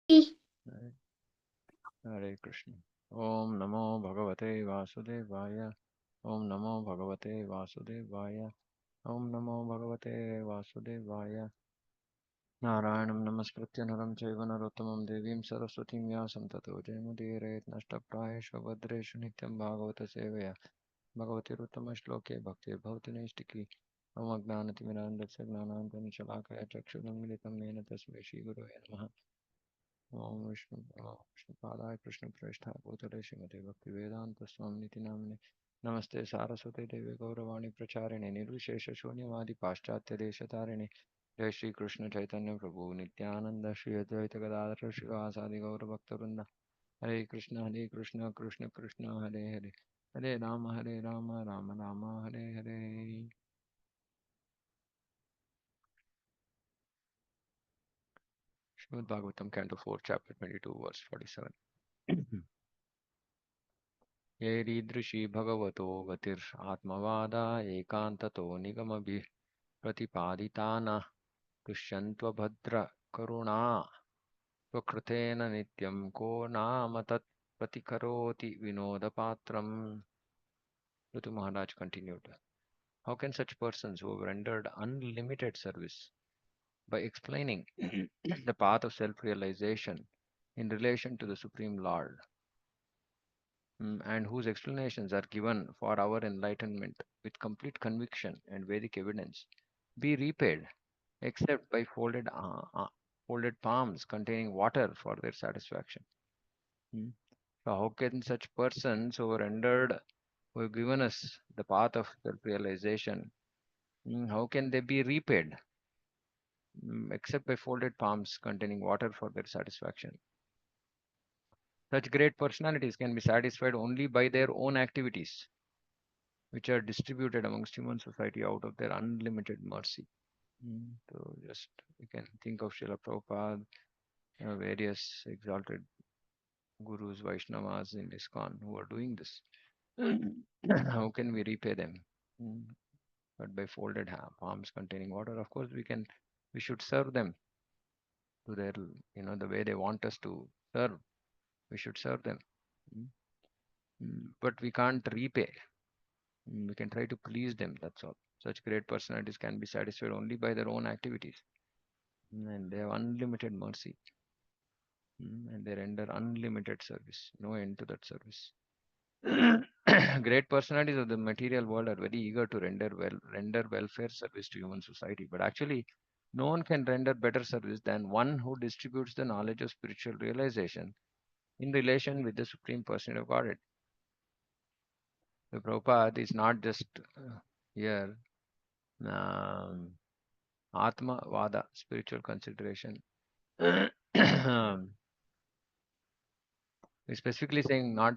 Hare Krishna. Om Namo Bhagavate Vasudevaya. Om Namo Bhagavate Vasudevaya. Om Namo Bhagavate Vasudevaya. Narayanam Namaskritya Naram Chaiva Narottamam Devim Saraswatim Vyasam Tato Jayamudire Nashtaprayeshu Bhadreshu Nityam Bhagavata Sevaya. Bhagavati Ruttama Shloke Bhakti Bhavati Naistiki. Om Agnanati Mirandasya Gnanantam Shalakaya Chakshudam Militam Mena Tasmai Shri Guru Namaha. Om Vishnu Padaya Krishna Prashna Bhutale Srimate Bhakti Vedanta Swami Niti Namane Namaste Saraswate Devi Gauravani Pracharine Nirvishesha Shunyavadi Paschatya Deshatarine Jai Shri Krishna Chaitanya Prabhu Nityananda Shri Advaita Gadadhara Shivasadi Gaura Bhaktarunda Hare Krishna Krishna Krishna Hare Hare Hare Rama Rama Rama Hare Hare Srimad Bhagavatam Canto 4 Chapter 22 Verse 47 यैरीदृशी भगवतो गतिरात्मवादा एकान्ततो निगमभिः प्रतिपादिताना तुष्यन्त्वभद्रकरुणा स्वकृतेन नित्यं को नाम तत् प्रतिकरोति विनोदपात्रम्. Prthu Maharaj continued. How can such persons who have rendered unlimited service by explaining the path of self-realization in relation to the Supreme Lord and whose explanations are given for our enlightenment with complete conviction and Vedic evidence, be repaid except by folded palms containing water for their satisfaction. Mm. So, how can such persons who are rendered, who have given us the path of self-realization, how can they be repaid except by folded palms containing water for their satisfaction? Such great personalities can be satisfied only by their own activities, which are distributed amongst human society out of their unlimited mercy. So just you can think of Srila Prabhupada, various exalted gurus, Vaishnavas in ISKCON who are doing this. How can we repay them? Mm, But by folded palms containing water, of course, we should serve them to their, the way they want us to serve. We should serve them. Mm, But we can't repay. We can try to please them, that's all. Such great personalities can be satisfied only by their own activities. And they have unlimited mercy. And they render unlimited service. No end to that service. Great personalities of the material world are very eager to render welfare service to human society. But actually, no one can render better service than one who distributes the knowledge of spiritual realization in relation with the Supreme Person of Godhead. The Prabhupada is not just here Atma Vada, spiritual consideration. He's specifically saying not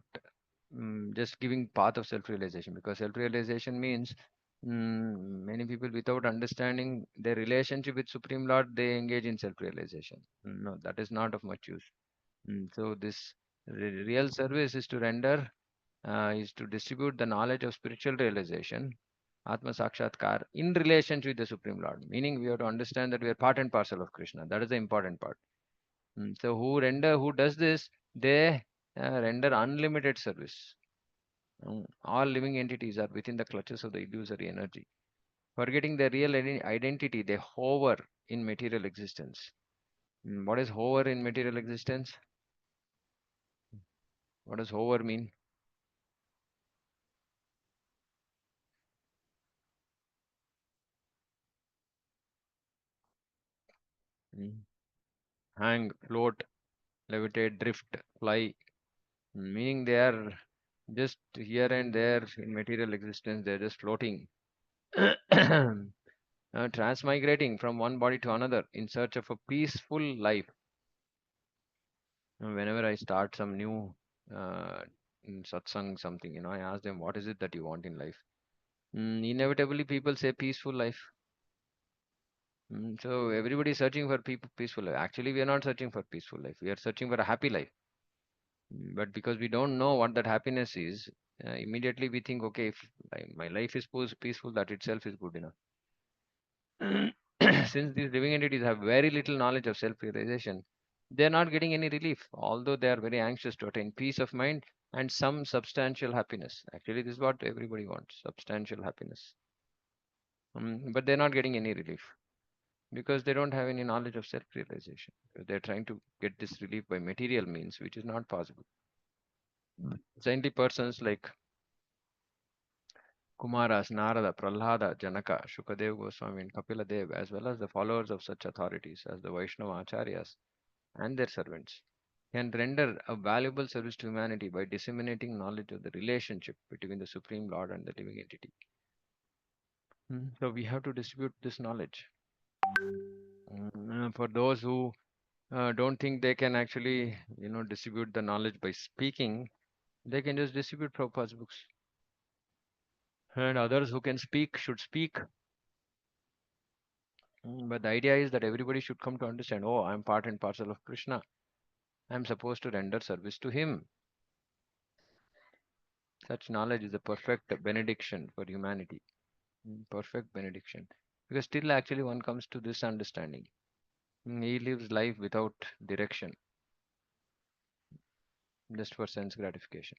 just giving path of self-realization, because self-realization means many people without understanding their relationship with Supreme Lord, they engage in self-realization. No, that is not of much use. So this real service is to render, is to distribute the knowledge of spiritual realization, Atma Sakshatkar, in relation with the Supreme Lord. Meaning we have to understand that we are part and parcel of Krishna. That is the important part. So who does this? They render unlimited service. All living entities are within the clutches of the illusory energy. Forgetting their real identity, they hover in material existence. What is hover in material existence? What does hover mean? Mm. Hang, float, levitate, drift, fly. Meaning they are just here and there in material existence, they're just floating. Transmigrating from one body to another in search of a peaceful life. Whenever I start some new uh, satsang, something, I ask them, what is it that you want in life? Inevitably, people say peaceful life. So everybody is searching for peaceful life. Actually, we are not searching for peaceful life. We are searching for a happy life. But because we don't know what that happiness is, immediately we think, okay, if my life is peaceful, that itself is good enough. Since these living entities have very little knowledge of self-realization, They are not getting any relief, although they are very anxious to attain peace of mind and some substantial happiness. Actually, this is what everybody wants, substantial happiness. But they're not getting any relief because they don't have any knowledge of self realization. They're trying to get this relief by material means, which is not possible. Saintly persons like Kumaras, Narada, Prahlada, Janaka, Shukadev Goswami, and Kapila Dev, as well as the followers of such authorities as the Vaishnava Acharyas and their servants, can render a valuable service to humanity by disseminating knowledge of the relationship between the Supreme Lord and the living entity. So we have to distribute this knowledge. For those who don't think they can actually, distribute the knowledge by speaking, they can just distribute Prabhupada's books. And others who can speak should speak. But the idea is that everybody should come to understand, oh, I'm part and parcel of Krishna. I'm supposed to render service to him. Such knowledge is a perfect benediction for humanity. Perfect benediction. Because still, actually, one comes to this understanding. He lives life without direction, just for sense gratification.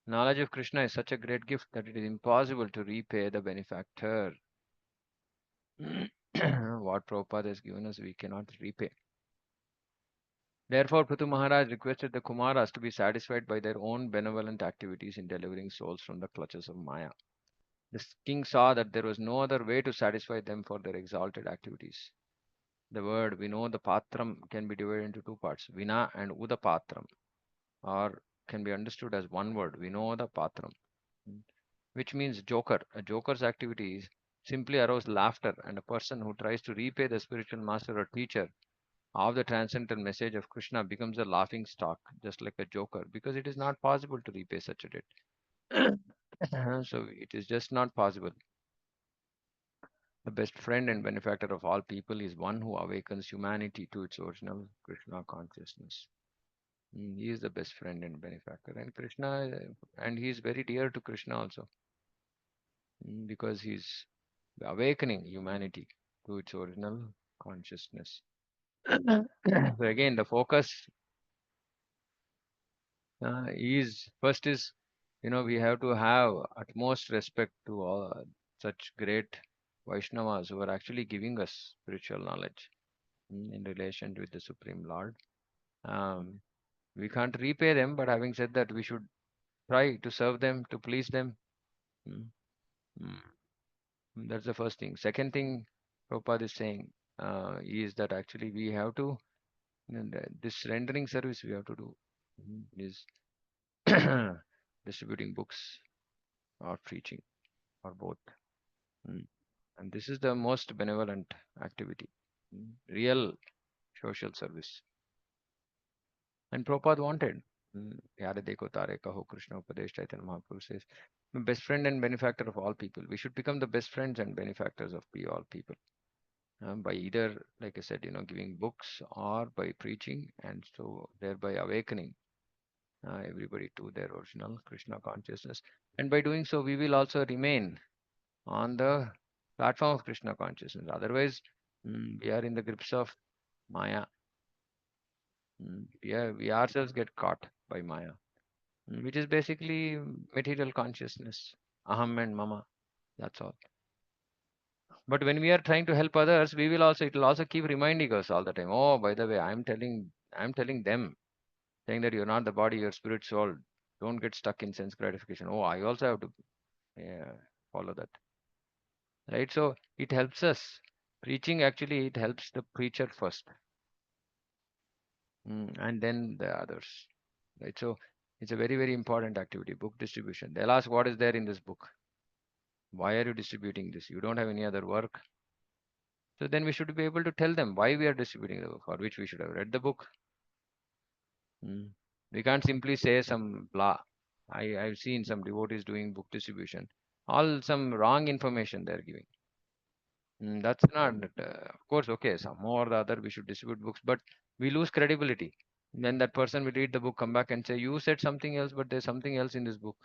Knowledge of Krishna is such a great gift that it is impossible to repay the benefactor. What Prabhupada has given us, we cannot repay. Therefore, Prthu Maharaj requested the Kumaras to be satisfied by their own benevolent activities in delivering souls from the clutches of Maya. The king saw that there was no other way to satisfy them for their exalted activities. The word Vinodapatram can be divided into two parts, Vina and Udapatram, or can be understood as one word, Vinodapatram, which means joker. A joker's activities simply arouse laughter, and a person who tries to repay the spiritual master or teacher of the transcendental message of Krishna becomes a laughing stock, just like a joker, because it is not possible to repay such a debt. So it is just not possible. The best friend and benefactor of all people is one who awakens humanity to its original Krishna consciousness. He is the best friend and benefactor, and and he is very dear to Krishna also, because he's awakening humanity to its original consciousness. So again, the focus is first is, we have to have utmost respect to all such great Vaishnavas who are actually giving us spiritual knowledge in relation with the Supreme Lord. Um, we can't repay them, but having said that, we should try to serve them, to please them. Mm, mm. That's the first thing. Second thing Prabhupada is saying is that actually we have to, this rendering service we have to do is distributing books or preaching or both. Mm. And this is the most benevolent activity, real social service. And Prabhupada wanted. Yare dekho tare kaho Krishna Upadesh Chaitanya Mahaprabhu says, best friend and benefactor of all people. We should become the best friends and benefactors of all people. By either, like I said, giving books or by preaching, and so thereby awakening everybody to their original Krishna consciousness. And by doing so, we will also remain on the platform of Krishna consciousness. Otherwise, we are in the grips of Maya. We ourselves get caught by Maya, which is basically material consciousness, aham and mama. That's all. But when we are trying to help others, it will also keep reminding us all the time. Oh, by the way, I'm telling them, saying that you're not the body, you're spirit, soul. Don't get stuck in sense gratification. Oh, I also have to follow that, right? So it helps us. Preaching actually it helps the preacher first, and then the others, right? So it's a very very important activity. Book distribution. They'll ask, what is there in this book? Why are you distributing this? You don't have any other work. So then we should be able to tell them why we are distributing the book, for which we should have read the book. Mm. We can't simply say some blah. I've seen some devotees doing book distribution. All some wrong information they're giving. That's not, of course, okay. Some or the other we should distribute books, but we lose credibility. Then that person will read the book, come back and say, you said something else, but there's something else in this book.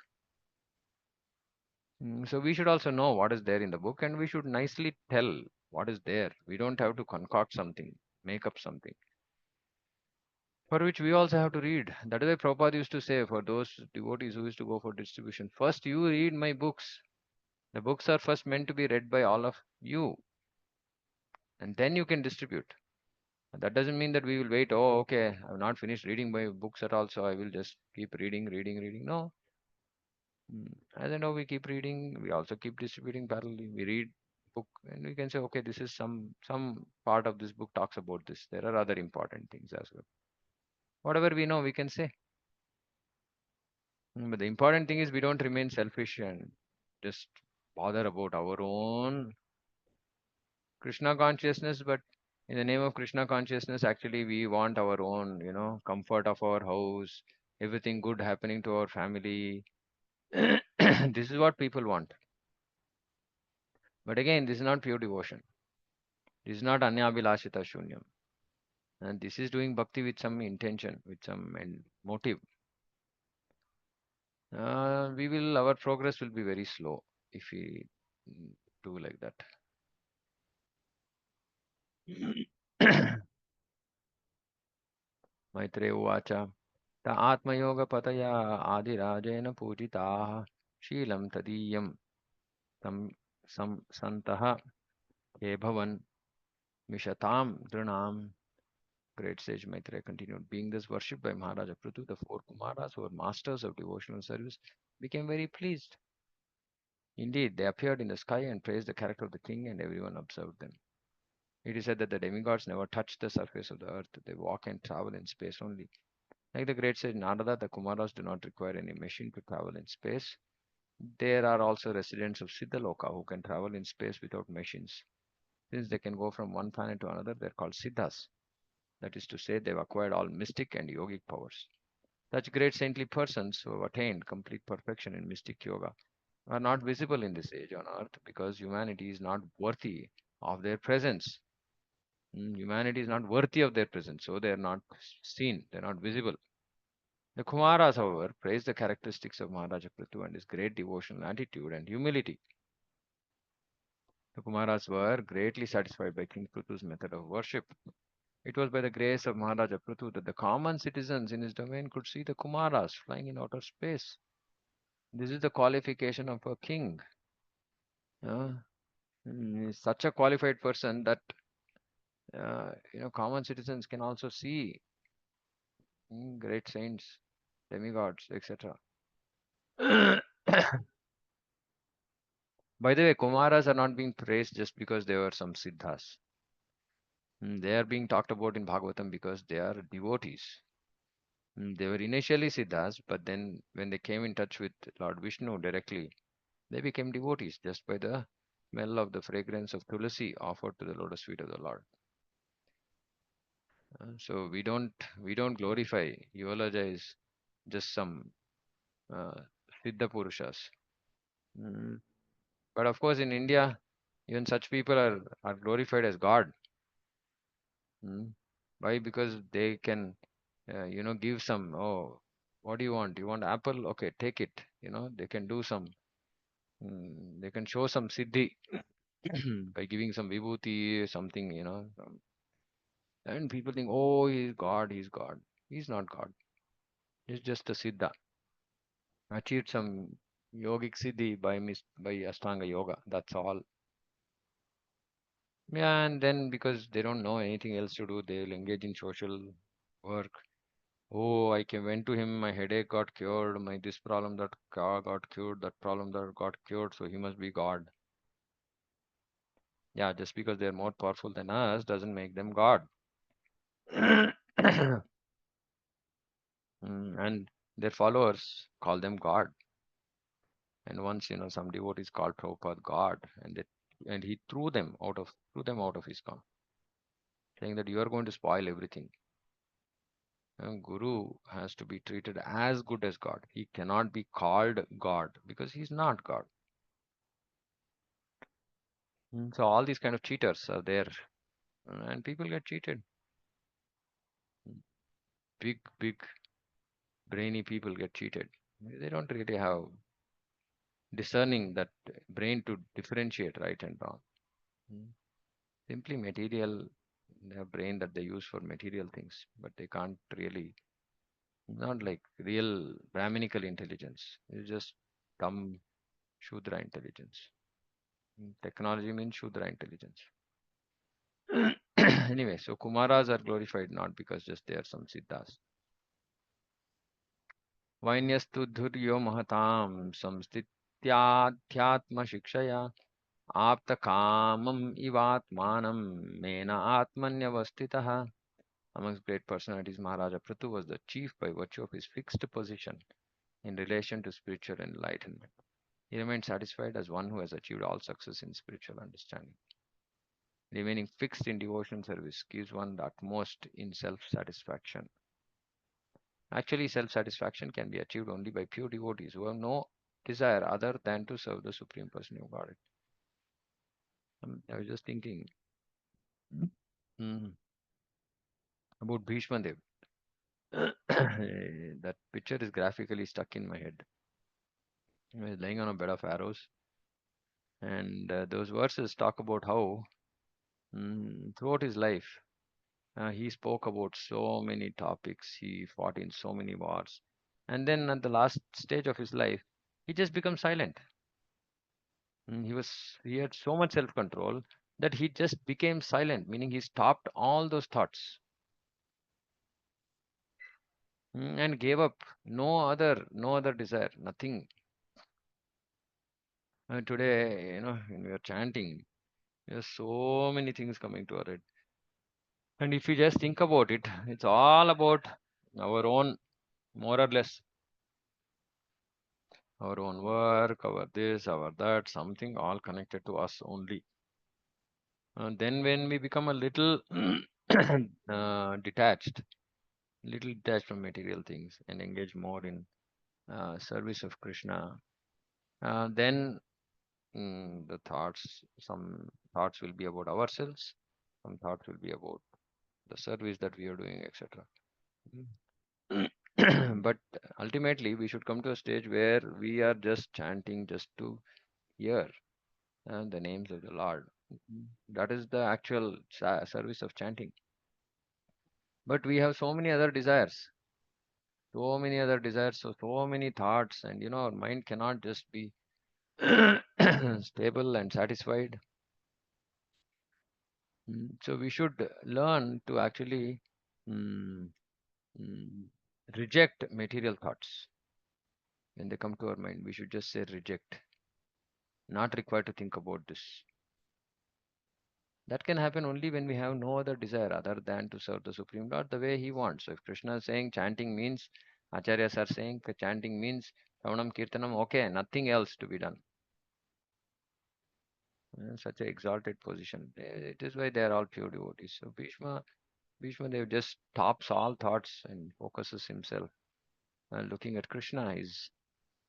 So we should also know what is there in the book, and we should nicely tell what is there. We don't have to concoct something, make up something for which we also have to read. That is why Prabhupada used to say for those devotees who used to go for distribution, first you read my books. The books are first meant to be read by all of you, and then you can distribute. That doesn't mean that we will wait. Oh, okay, I've not finished reading my books at all, so I will just keep reading, reading, reading. No. As I know, we keep reading. We also keep distributing parallelly. We read book, and we can say, okay, this is some part of this book talks about this. There are other important things as well. Whatever we know, we can say. But the important thing is we don't remain selfish and just bother about our own Krishna consciousness. But in the name of Krishna consciousness, actually, we want our own, comfort of our house, everything good happening to our family. This is what people want. But again, this is not pure devotion. This is not anyabhilashita shunyam. And this is doing bhakti with some intention, with some motive. Our progress will be very slow if we do like that. Maitreya uvacha ta atmayoga-pataya adirajena pujitaah शीलं तदीयं तं सन्तः हे भवन मिषतां दृणाम. Great sage Maitreya continued, being thus worshipped by Maharaja Prthu, the four Kumaras who were masters of devotional service became very pleased. Indeed, they appeared in the sky and praised the character of the king, and everyone observed them. It is said that the demigods never touch the surface of the earth. They walk and travel in space only. Like the great sage Narada, the Kumaras do not require any machine to travel in space. There are also residents of Siddhaloka who can travel in space without machines. Since they can go from one planet to another, they are called Siddhas. That is to say, they have acquired all mystic and yogic powers. Such great saintly persons who have attained complete perfection in mystic yoga are not visible in this age on earth because humanity is not worthy of their presence. Humanity is not worthy of their presence, so they are not seen, they are not visible. The Kumaras, however, praise the characteristics of Maharaja Prithu and his great devotional attitude and humility. The Kumaras were greatly satisfied by King Prithu's method of worship. It was by the grace of Maharaja Prithu that the common citizens in his domain could see the Kumaras flying in outer space. This is the qualification of a king. Uh, is such a qualified person that common citizens can also see great saints, demigods, etc. By the way, Kumaras are not being praised just because they were some siddhas. They are being talked about in Bhagavatam because they are devotees. They were initially siddhas, but then when they came in touch with Lord Vishnu directly, they became devotees just by the smell of the fragrance of tulasi offered to the lotus feet of the Lord. So we don't glorify, eulogize just some uh, siddha purushas. Mm. But of course, in India, even such people are glorified as God. Mm. Why? Because they can, give some. Oh, what do you want? You want apple? Okay, take it. They can do some. They can show some siddhi by giving some vibhuti, something. And people think, oh, he's God. He's God. He's not God. He's just a siddha. Achieved some yogic siddhi by Ashtanga yoga. That's all. Yeah, and then because they don't know anything else to do, they'll engage in social work. Oh, went to him, my headache got cured, my this problem that got cured, that problem that got cured, so he must be God. Yeah, just because they're more powerful than us doesn't make them God. And their followers call them God. And once, some devotees called Prabhupada God, and he threw them out of his camp, saying that you are going to spoil everything. Guru has to be treated as good as God. He cannot be called God because he's not God. So all these kind of cheaters are there, and people get cheated. Big, big, brainy people get cheated. They don't really have discerning that brain to differentiate right and wrong. Mm. Simply material. They have brain that they use for material things, but they can't really, not like real Brahminical intelligence. It's just dumb Shudra intelligence. Technology means Shudra intelligence. Anyway, so Kumaras are glorified not because just they are some Siddhas. Vainyastu dhuryo mahatam samstityadhyatma shikshaya apta kamam ivatmanam mena atmanyavastitaha. Amongst great personalities, Maharaja Prthu was the chief by virtue of his fixed position in relation to spiritual enlightenment. He remained satisfied as one who has achieved all success in spiritual understanding. Remaining fixed in devotional service gives one the utmost in self satisfaction. Actually, self satisfaction can be achieved only by pure devotees who have no desire other than to serve the Supreme Person of Godhead. I was just thinking mm, about Bhishma Dev. That picture is graphically stuck in my head. He was lying on a bed of arrows, and those verses talk about how throughout his life he spoke about so many topics, he fought in so many wars, and then at the last stage of his life, he just becomes silent. He had so much self control that he just became silent, meaning he stopped all those thoughts and gave up. No other desire, nothing. Today, when we are chanting, there's so many things coming to our head. And if you just think about it, it's all about our own, more or less, our own work, our this, our that, something all connected to us only. And then when we become a little little detached from material things and engage more in service of Krishna, then some thoughts will be about ourselves, some thoughts will be about the service that we are doing, etc. But ultimately, we should come to a stage where we are just chanting just to hear the names of the Lord. That is the actual service of chanting. But we have so many other desires, so many thoughts, and our mind cannot just be stable and satisfied. So we should learn to actually mm, mm, reject material thoughts when they come to our mind. We should just say reject, not required to think about this. That can happen only when we have no other desire other than to serve the Supreme Lord the way He wants. So if Krishna is saying chanting means, Acharyas are saying chanting means Shravanam Kirtanam, okay, nothing else to be done. Such an exalted position. It is why they are all pure devotees. So Bhishma Dev just stops all thoughts and focuses himself. Looking at Krishna is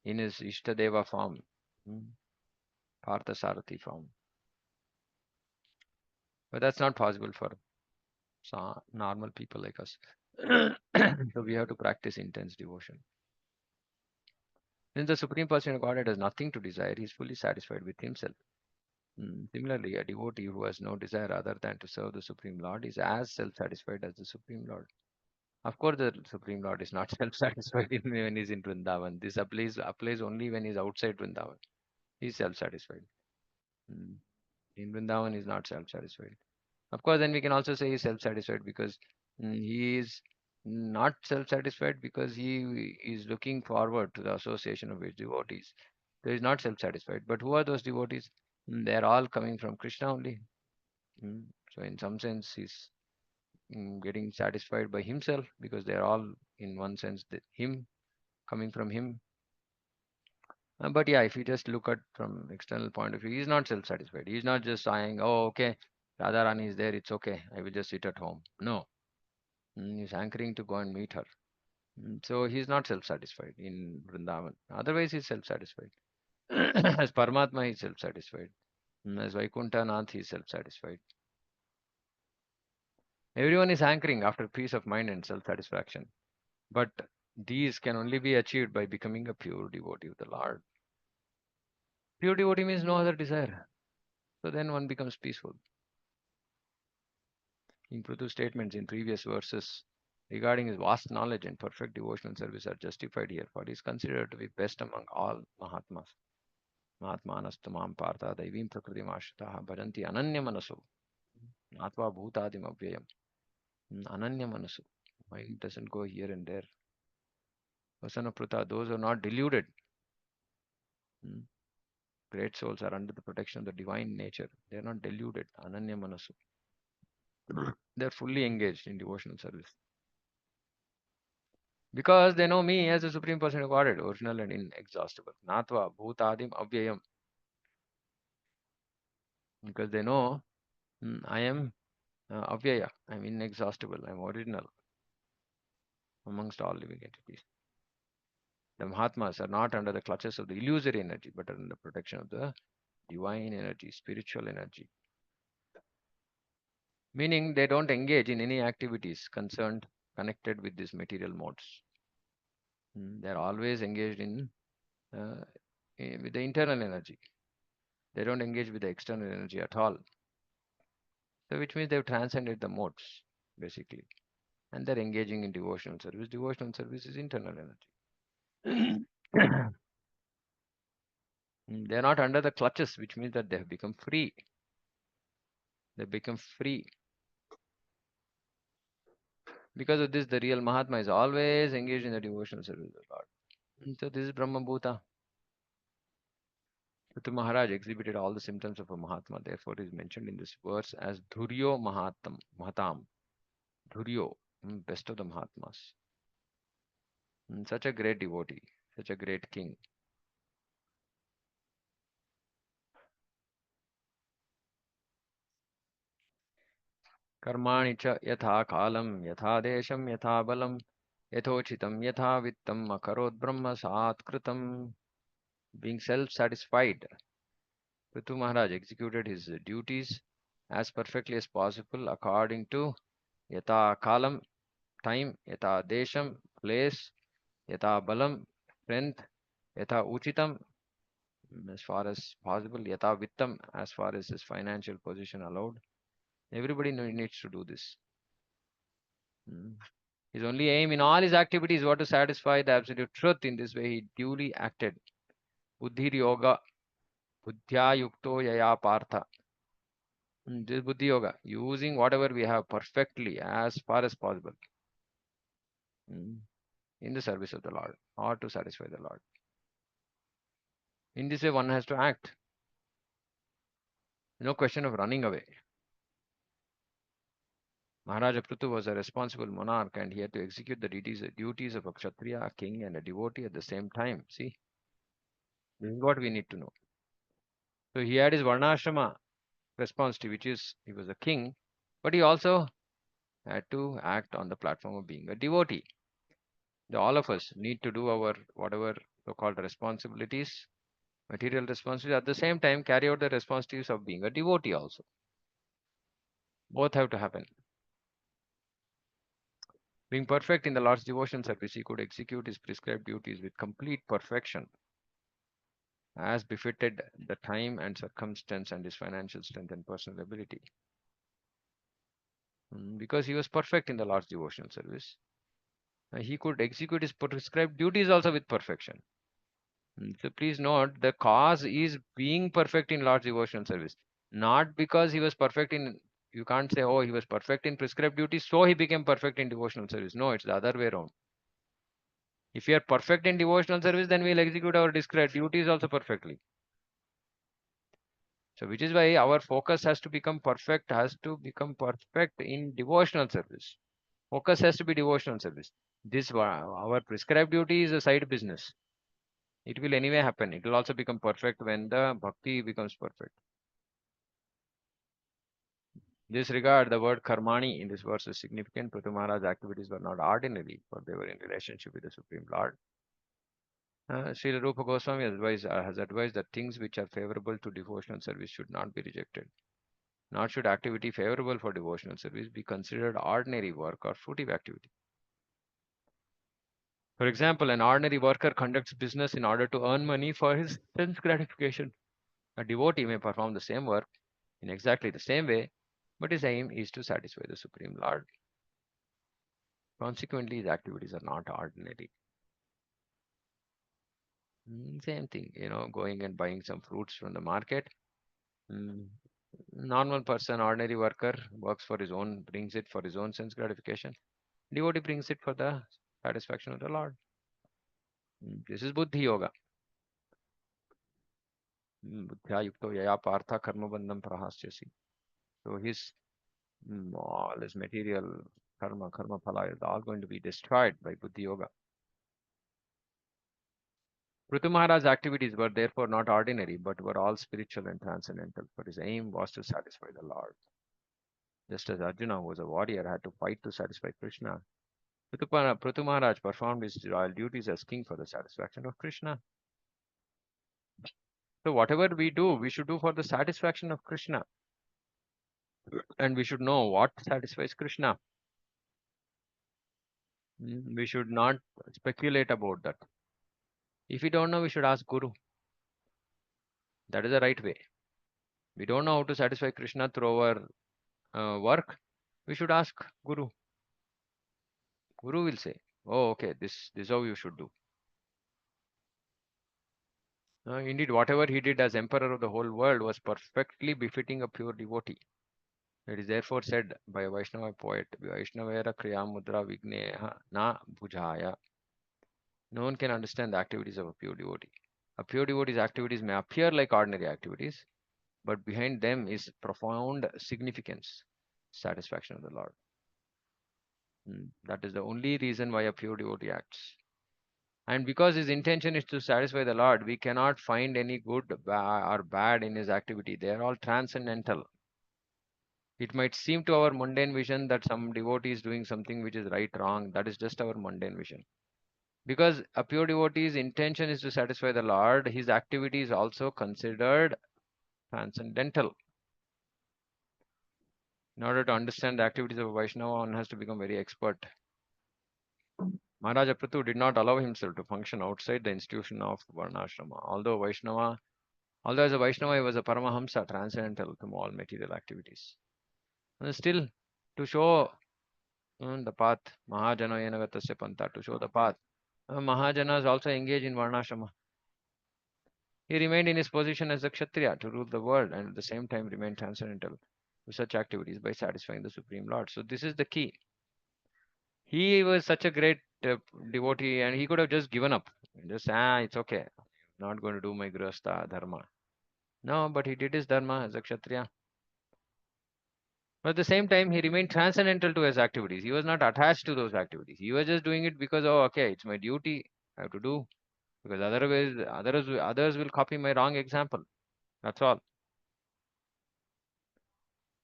in his Ishtadeva form, mm, Parthasarathi form. But that's not possible for normal people like us. So we have to practice intense devotion. Since the Supreme Person of Godhead has nothing to desire, he is fully satisfied with himself. Similarly, a devotee who has no desire other than to serve the Supreme Lord is as self satisfied as the Supreme Lord. Of course, the Supreme Lord is not self satisfied when he's in Vrindavan. This applies only when he's outside Vrindavan. He's self satisfied. In Vrindavan, he's not self satisfied. Of course, then we can also say he's self satisfied because he is not self satisfied because he is looking forward to the association of his devotees. So he's not self satisfied. But who are those devotees? They're all coming from Krishna only. So, in some sense, he's getting satisfied by himself because they're all, in one sense, him coming from him. But yeah, if you just look at from external point of view, he's not self-satisfied. He's not just saying, "Oh, okay, Radharani is there. It's okay. I will just sit at home." No, he's hankering to go and meet her. So he's not self-satisfied in Vrindavan. Otherwise, he's self-satisfied. As Paramatma, he's self-satisfied. As Vaikuntha Nath, he's self-satisfied. Everyone is hankering after peace of mind and self-satisfaction. But these can only be achieved by becoming a pure devotee of the Lord. Pure devotee means no other desire. So then one becomes peaceful. In Prthu's statements in previous verses regarding his vast knowledge and perfect devotional service are justified here, for he is considered to be best among all Mahatmas. Mahatmanastamam partha daivim prakriti ashritaha bhajanti ananya manaso natva bhutadim avyayam. Ananya manaso. Mind doesn't go here and there. Person of Prtha, those who are not deluded. Hmm, great souls are under the protection of the divine nature. They are not deluded. Ananya manasu. They are fully engaged in devotional service. Because they know me as the Supreme Person of Godhead, original and inexhaustible. Natva bhutadim avyayam. Because they know I am avyaya. I am inexhaustible. I am original amongst all living entities. The Mahatmas are not under the clutches of the illusory energy, but are under the protection of the divine energy, spiritual energy. Meaning they don't engage in any activities concerned connected with these material modes. They're always engaged uh, with the internal energy. They don't engage with the external energy at all. So which means they've transcended the modes basically, and they're engaging in devotional service. Devotional service is internal energy. They're not under the clutches, which means that they have become free. They become free. Because of this, the real Mahatma is always engaged in the devotional service of God. So this is Brahma Bhuta. Prthu Maharaj exhibited all the symptoms of a Mahatma. Therefore, he is mentioned in this verse as Dhuryo Mahatam. Dhuryo, best of the Mahatmas. Such a great devotee, such a great king. Karmani cha yatha kalam, yatha desham, yatha balam, yathochitam, yatha vittam, akarot brahma satkritam. Being self-satisfied, Prthu Maharaj executed his duties as perfectly as possible according to yatha kalam, time, yatha desham, place, yatha balam, strength, yatha uchitam, as far as possible, yatha vittam, as far as his financial position allowed. Everybody needs to do this. His only aim in all his activities was to satisfy the absolute truth. In this way, he duly acted. Buddhi yoga, buddhya yukto yaya partha. This buddhi yoga, using whatever we have perfectly as far as possible in the service of the Lord or to satisfy the Lord. In this way, one has to act. No question of running away. Maharaja Prthu was a responsible monarch and he had to execute the duties of a Kshatriya, a king, and a devotee at the same time. See, this is what we need to know. So he had his Varnashrama responsibility, which is he was a king, but he also had to act on the platform of being a devotee. All of us need to do our whatever so-called responsibilities, material responsibilities, at the same time carry out the responsibilities of being a devotee also. Both have to happen. Being perfect in the Lord's devotion service, he could execute his prescribed duties with complete perfection, as befitted the time and circumstance and his financial strength and personal ability. Because he was perfect in the Lord's devotional service, he could execute his prescribed duties also with perfection. So please note, the cause is being perfect in Lord's devotional service, not because he was perfect in. You can't say, oh, he was perfect in prescribed duties, so he became perfect in devotional service. No, it's the other way around. If we are perfect in devotional service, then we'll execute our prescribed duties also perfectly. So, which is why our focus has to become perfect, in devotional service. Focus has to be devotional service. This our prescribed duty is a side business. It will anyway happen. It will also become perfect when the bhakti becomes perfect. In this regard, the word karmani in this verse is significant. Prthu Maharaj's activities were not ordinary, but they were in relationship with the Supreme Lord. Srila Rupa Goswami has advised that things which are favorable to devotional service should not be rejected. Nor should activity favorable for devotional service be considered ordinary work or fruitive activity. For example, an ordinary worker conducts business in order to earn money for his sense gratification. A devotee may perform the same work in exactly the same way but his aim is to satisfy the Supreme Lord. Consequently, his activities are not ordinary. Same thing, going and buying some fruits from the market. Mm, Normal person, ordinary worker, works for his own, brings it for his own sense gratification. Devotee brings it for the satisfaction of the Lord. This is Buddhi Yoga. Buddhya yukto yaya partha karma bandham prahasyasi. So all his material karma phala is all going to be destroyed by Buddhi Yoga. Prthu Maharaj's activities were therefore not ordinary, but were all spiritual and transcendental, for his aim was to satisfy the Lord. Just as Arjuna, who was a warrior, had to fight to satisfy Krishna, Prthu Maharaj performed his royal duties as king for the satisfaction of Krishna. So whatever we do, we should do for the satisfaction of Krishna. And we should know what satisfies Krishna. We should not speculate about that. If we don't know, we should ask Guru. That is the right way. We don't know how to satisfy Krishna through our work. We should ask Guru. Guru will say, "Oh, okay, this is how you should do." Indeed, whatever he did as emperor of the whole world was perfectly befitting a pure devotee. It is therefore said by a Vaishnava poet, Vaishnavera kriya mudra vigneha na bhujaya. No one can understand the activities of a pure devotee. A pure devotee's activities may appear like ordinary activities, but behind them is profound significance, satisfaction of the Lord. That is the only reason why a pure devotee acts. And because his intention is to satisfy the Lord, we cannot find any good or bad in his activity. They are all transcendental. It might seem to our mundane vision that some devotee is doing something which is right, wrong. That is just our mundane vision. Because a pure devotee's intention is to satisfy the Lord, his activity is also considered transcendental. In order to understand the activities of a Vaishnava, one has to become very expert. Maharaja Prthu did not allow himself to function outside the institution of Varnashrama. Although as a Vaishnava, he was a Paramahamsa, transcendental to all material activities. And still, to show the path, Mahajana Yenagatasya Panta, to show the path, Mahajanas also engaged in Varnashrama. He remained in his position as a Kshatriya to rule the world and at the same time remain transcendental to such activities by satisfying the Supreme Lord. So, this is the key. He was such a great devotee and he could have just given up. Just, it's okay. Not going to do my Grihastha Dharma. No, but he did his Dharma as a Kshatriya. But at the same time, he remained transcendental to his activities. He was not attached to those activities. He was just doing it because, oh, okay, it's my duty. I have to do because otherwise, others will copy my wrong example. That's all.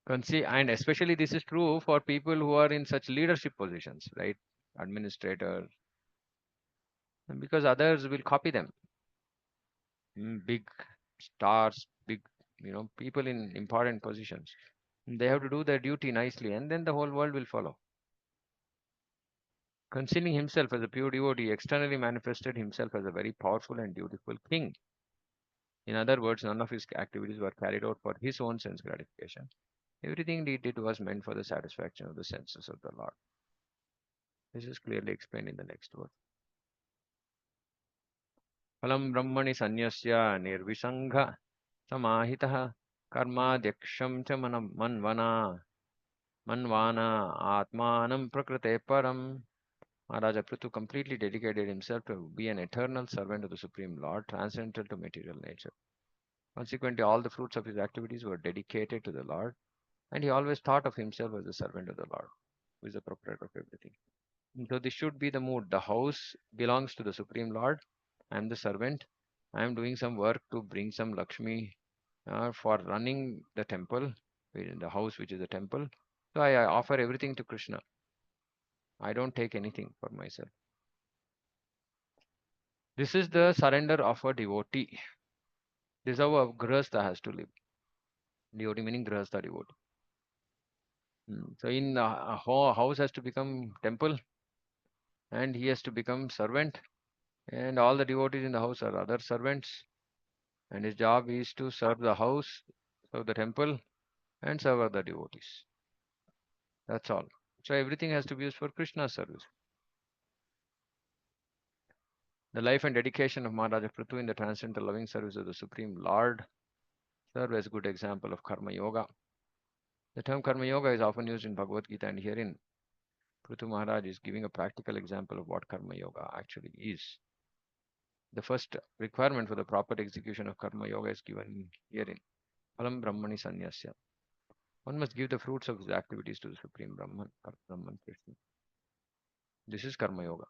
And especially this is true for people who are in such leadership positions, right? Administrator, because others will copy them. Big stars, big, people in important positions. They have to do their duty nicely, and then the whole world will follow. Concealing himself as a pure devotee, externally manifested himself as a very powerful and dutiful king. In other words, none of his activities were carried out for his own sense gratification. Everything he did was meant for the satisfaction of the senses of the Lord. This is clearly explained in the next verse. Phalam brahmani sanyasya nirvisangha samahitah karmadhyaksham cha manvana atmanam prakrite param. Maharaja Prthu completely dedicated himself to be an eternal servant of the Supreme Lord, transcendental to material nature. Consequently, all the fruits of his activities were dedicated to the Lord, and he always thought of himself as a servant of the Lord, who is the proprietor of everything. So this should be the mood. The house belongs to the Supreme Lord. I am the servant. I am doing some work to bring some Lakshmi for running the temple, the house which is a temple. So I offer everything to Krishna. I don't take anything for myself. This is the surrender of a devotee. This is how a grihastha has to live. Devotee meaning grihastha devotee. So in a house has to become temple, and he has to become servant, and all the devotees in the house are other servants, and his job is to serve the house, serve the temple, and serve other devotees. That's all. So everything has to be used for Krishna's service. The life and dedication of Maharaja Prthu in the transcendental loving service of the Supreme Lord serve as a good example of Karma Yoga. The term Karma Yoga is often used in Bhagavad Gita, and herein Prthu Maharaj is giving a practical example of what Karma Yoga actually is. The first requirement for the proper execution of Karma Yoga is given herein. Phalam Brahmani Sanyasya. One must give the fruits of his activities to the Supreme Brahman, or Brahman Krishna. This is Karma Yoga.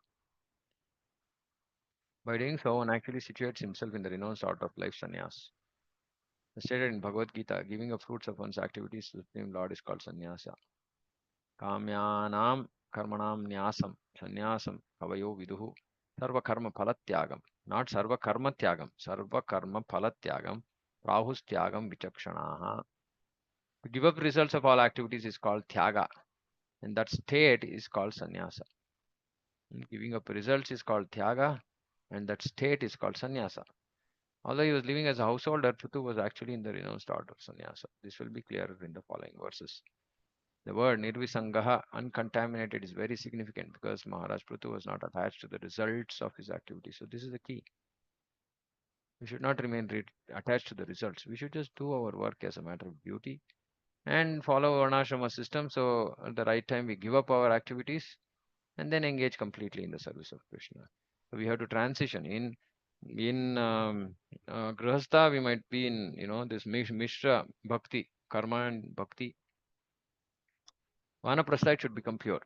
By doing so, one actually situates himself in the renounced art of life sannyas. As stated in Bhagavad Gita, giving of fruits of one's activities to the Supreme Lord is called sannyasa. Kamyanam karmanam nyasam sannyasam kavayo viduhu sarva karma palatyagam. Not sarva karma tyagam, sarva karma palatyagam, rahus tyagam vichakshanaha. To give up results of all activities is called tyaga, and that state is called sannyasa. Giving up results is called tyaga, and that state is called sannyasa. Although he was living as a householder, Prithu was actually in the renounced order of sannyasa. This will be clearer in the following verses. The word nirvisangaha, uncontaminated, is very significant because Maharaj Prithu was not attached to the results of his activity. So this is the key. We should not remain attached to the results. We should just do our work as a matter of duty and follow Varnashrama system. So at the right time, we give up our activities and then engage completely in the service of Krishna. So we have to transition in Grihastha. We might be in this Mishra Bhakti, karma and bhakti. Vanaprastha should become pure.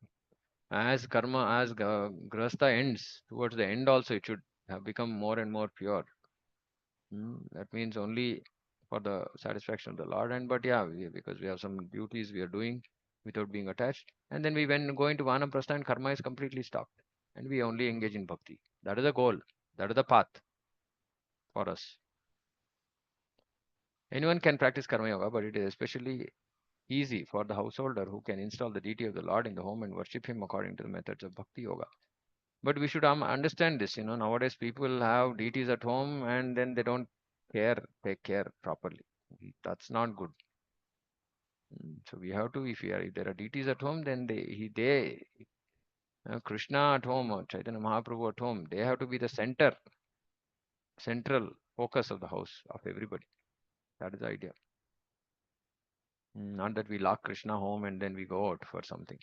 As karma, as Grihastha ends, towards the end also it should have become more and more pure. That means only for the satisfaction of the Lord. And but yeah, because we have some duties we are doing without being attached. And then we when go into Vanaprastha and karma is completely stopped. And we only engage in bhakti. That is the goal. That is the path for us. Anyone can practice karma yoga, but it is especially easy for the householder who can install the deity of the Lord in the home and worship him according to the methods of bhakti yoga. But we should understand this. Nowadays people have deities at home and then they don't take care properly. That's not good. So we have to, if there are deities at home, then Krishna at home or Chaitanya Mahaprabhu at home, they have to be the central focus of the house of everybody. That is the idea. Not that we lock Krishna home and then we go out for something.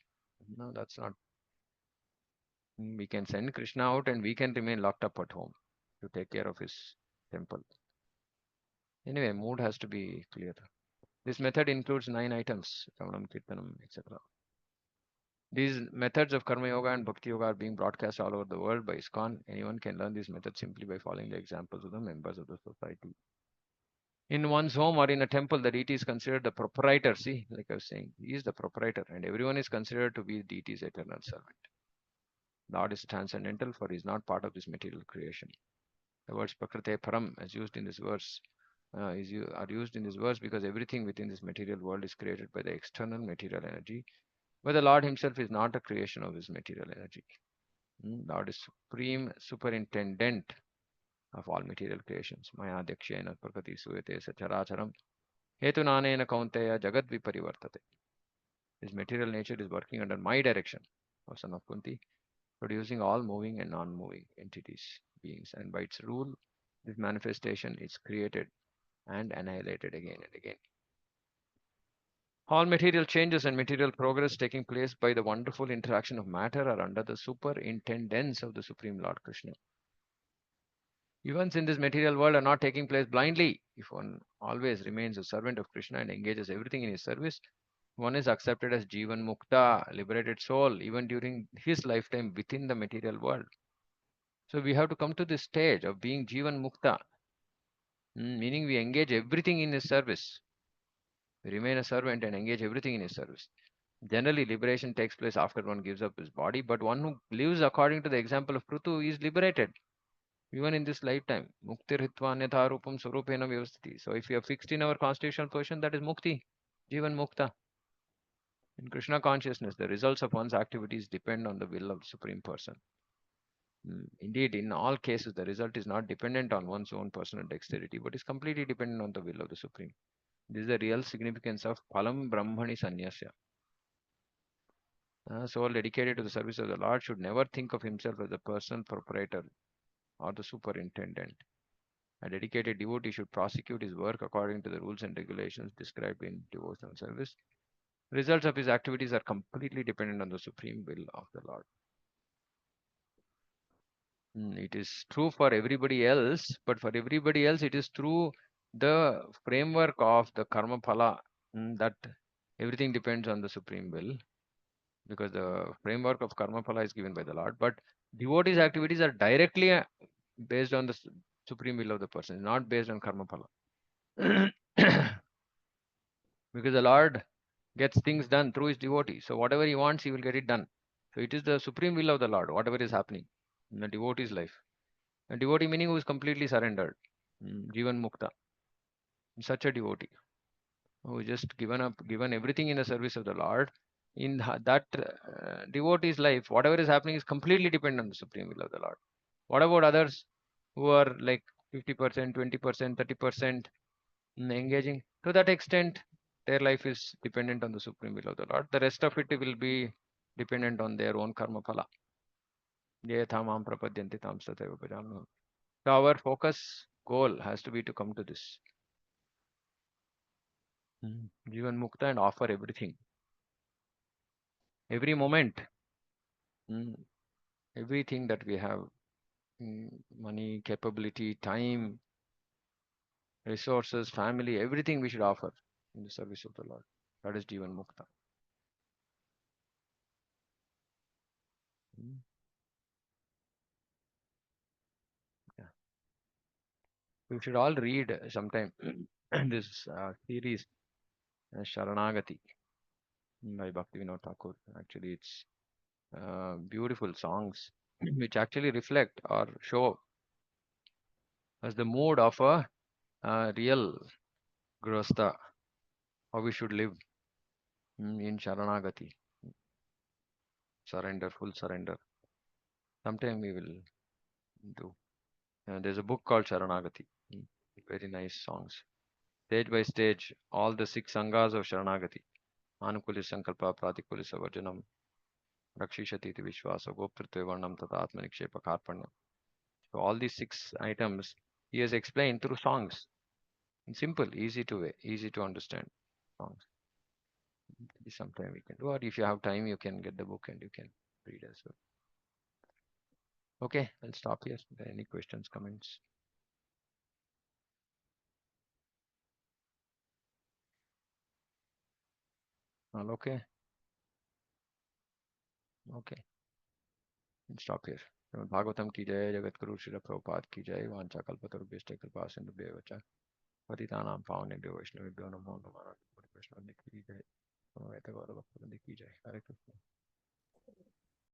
No, that's not. We can send Krishna out and we can remain locked up at home to take care of his temple. Anyway, mood has to be clear. This method includes 9 items, Ramanam, Kirtanam, etc. These methods of Karma Yoga and Bhakti Yoga are being broadcast all over the world by ISKCON. Anyone can learn these methods simply by following the examples of the members of the society. In one's home or in a temple, the deity is considered the proprietor. See, like I was saying, he is the proprietor, and everyone is considered to be the deity's eternal servant. Lord is transcendental, for he is not part of this material creation. The words Prakrite Param, as used in this verse, are used in this verse because everything within this material world is created by the external material energy, but the Lord himself is not a creation of this material energy. Lord is supreme superintendent of all material creations. Maya Dakshena Prakriti Suyate Sacharacharam Hetunanena Kaunteya Jagat Viparivartate. His material nature is working under my direction, O son of Kunti, producing all moving and non-moving entities, beings, and by its rule, this manifestation is created and annihilated again and again. All material changes and material progress taking place by the wonderful interaction of matter are under the superintendence of the Supreme Lord Krishna. Events in this material world are not taking place blindly. If one always remains a servant of Krishna and engages everything in his service, one is accepted as Jivan Mukta, liberated soul, even during his lifetime within the material world. So we have to come to this stage of being Jivan Mukta, meaning we engage everything in his service. We remain a servant and engage everything in his service. Generally, liberation takes place after one gives up his body, but one who lives according to the example of Prthu is liberated, even in this lifetime. Muktir hitva anyatha rupam swarupena vyavastiti. So if you are fixed in our constitutional position, that is mukti, Jivan Mukta. In Krishna consciousness, the results of one's activities depend on the will of the Supreme Person. Indeed, in all cases, the result is not dependent on one's own personal dexterity, but is completely dependent on the will of the Supreme. This is the real significance of Phalam Brahmani Sanyasya. A soul dedicated to the service of the Lord should never think of himself as the personal proprietor or the superintendent. A dedicated devotee should prosecute his work according to the rules and regulations described in devotional service. Results of his activities are completely dependent on the supreme will of the Lord. It is true for everybody else, but for everybody else, it is through the framework of the karma phala that everything depends on the supreme will, because the framework of karma phala is given by the Lord. But devotees' activities are directly based on the supreme will of the person, not based on karma phala. Because the Lord gets things done through his devotee. So whatever he wants, he will get it done. So it is the supreme will of the Lord, whatever is happening in the devotee's life. A devotee meaning who is completely surrendered. Jivan Mukta. Such a devotee who is just given up, given everything in the service of the Lord. In that devotee's life, whatever is happening is completely dependent on the supreme will of the Lord. What about others who are like 50%, 20%, 30% engaging? To that extent, their life is dependent on the supreme will of the Lord. The rest of it will be dependent on their own karma phala. Yethamam prapadyanti tam sateva bhajamaham. So our focus goal has to be to come to this. Jivan Mukta and offer everything. Every moment. mm, Everything that we have. Money, capability, time, resources, family, everything we should offer in the service of the Lord. That is Jivan Mukta. Mm, Yeah. We should all read sometime this series, Sharanagati by Bhaktivinoda Thakur. Actually, it's beautiful songs which actually reflect or show us the mood of a real grasta, how we should live in Sharanagati, surrender, full surrender. Sometime we will do. There's a book called Sharanagati. Mm, Very nice songs. Stage by stage, all the six sanghas of Sharanagati. Anukuli Sankalpa, Pratikuli Savarjanam, Rakshishati iti Vishwasa, Gopritve Varnam Tata Atmanikshepa Karpanyam. So all these six items he has explained through songs. In simple, easy to way, easy to understand songs. Sometime we can do, or if you have time, you can get the book and you can read as well. Okay, I'll stop here. Any questions, comments? All okay? Okay, I'll stop here. Shrimad Bhagavatam की जय जगत गुरु श्रील प्रभुपाद की जय वांछा कल्पतरुभ्यश्च कृपा सिंधुभ्येव च पतितानां पावनेभ्यो वैष्णवेभ्यो नमो नमः वैष्णव की जय। गौरव की जय। हरे कृष्ण।